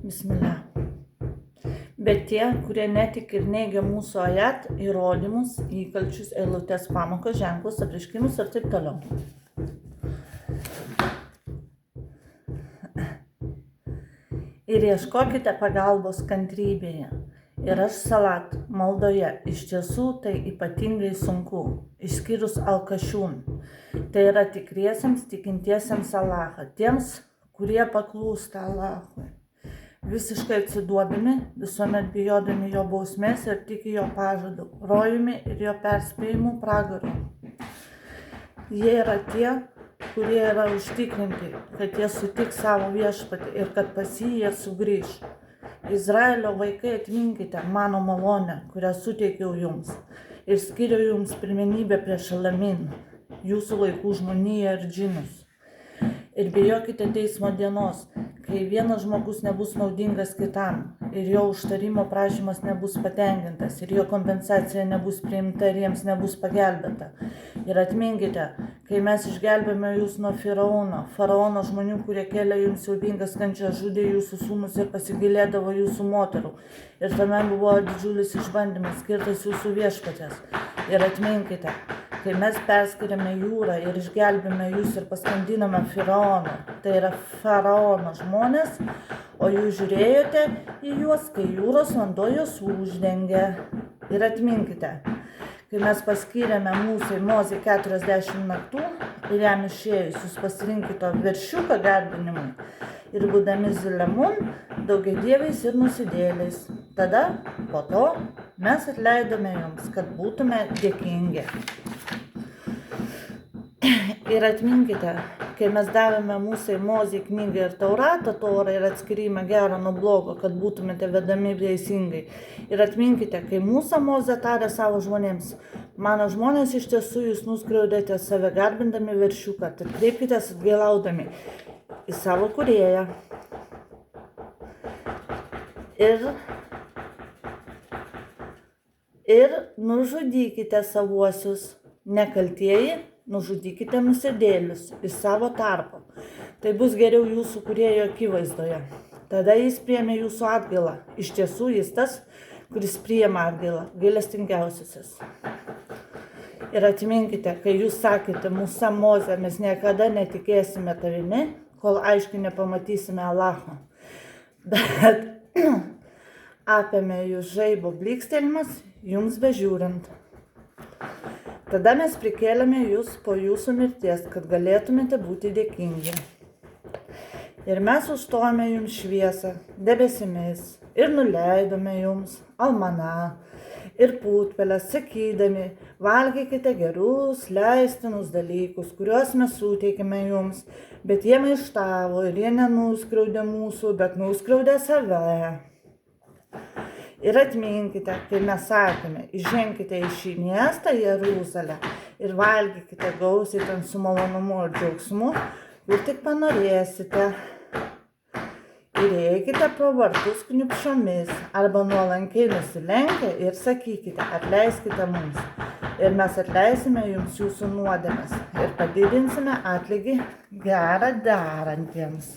Bismillah. Bet tie, kurie netiki ir neigia mūsų ajat, įrodymus, įkalčius, eilutes, pamokas, ženklus, apreiškimus ir taip toliau. Ir ieškokite pagalbos kantrybėje. Ir aš salat, maldoje, iš tiesų tai ypatingai sunku, išskyrus al-kašūn. Tai yra tikriesiems tikintiesiems Allahą, tiems, kurie paklūsta Allahui. Visiškai atsiduodami, visuomet bijodami jo bausmės ir tiki jo pažadu, rojumi ir jo perspėjimu pragaru. Jie yra tie, kurie yra užtikrinti, kad jie sutiks savo viešpatį ir kad pas jį sugrįš. Izraelio vaikai, atminkite mano malonę, kurią suteikiau jums ir skiriau jums pirmenybę prieš Alamin, jūsų laikų žmoniją ir džinus. Ir bijokite teismo dienos, kai vienas žmogus nebus naudingas kitam ir jo užtarimo prašymas nebus patenkintas ir jo kompensacija nebus priimta ir jiems nebus pagelbėta. Ir atminkite, kai mes išgelbėjome jūs nuo faraono žmonių, kurie kėlė jums siaubingas kančias, žudė jūsų sūnus ir pasigilėdavo jūsų moterų. Ir tame buvo didžiulis išbandymas skirtas jūsų viešpatės. Ir atminkite, kai mes perskiriame jūrą ir išgelbėjome jūs ir paskandinome faraoną, tai yra faraono žmonės, o jūs žiūrėjote į juos, kai jūros vanduo juos uždengė. Ir atminkite, kai mes paskyrėme Mozei 40 naktų ir jam išėjus, jūs pasirinkite veršiuką garbinimui ir būdami Zilemun, daugiadieviais ir nusidėliais. Tada, po to, mes atleidome jums, kad būtume dėkingi. Ir atminkite, kai mes davėme Mozei knygą ir Tauratą, Torą ir atskirimą gerą nuo blogo, kad būtumėte vedami teisingai. Ir atminkite, kai Mozė tarė savo žmonėms, mano žmonės, iš tiesų jūs nuskriaudėte save garbindami veršiuką, tad kreipkitės atgailaudami į savo kūrėją. Ir nužudykite savuosius nekaltieji, nužudykite nusidėlius iš savo tarpo. Tai bus geriau jūsų kūrėjo akivaizdoje. Tada jis priėmė jūsų atgailą. Iš tiesų jis tas, kuris priėmė atgailą, gailestingiausiasis. Ir atminkite, kai jūs sakėte, Moze, mes niekada netikėsime tavimi, kol aiškiai nepamatysime Allahą. Bet apėmė jūs žaibo blykstelėjimas, jums bežiūrint. Tada mes prikėlėme jūs po jūsų mirties, kad galėtumėte būti dėkingi. Ir mes užstojame jums šviesą debesimis ir nuleidome jums almaną ir putpeles, sakydami, valgykite gerus, leistinus dalykus, kuriuos mes suteikėme jums, bet jie maištavo ir jie nenuskriaudė mūsų, bet nuskriaudė save. Ir atminkite, kai mes sakėme, įženkite į šį miestą Jeruzalę ir valgykite gausiai ten su malonumu ir džiaugsmu, kur tik panorėsite. Ir eikite pro vartus kniupšomis arba nuolankiai nusilenkę ir sakykite, atleiskite mums. Ir mes atleisime jums jūsų nuodėmes ir padidinsime atlygį gerą darantiems.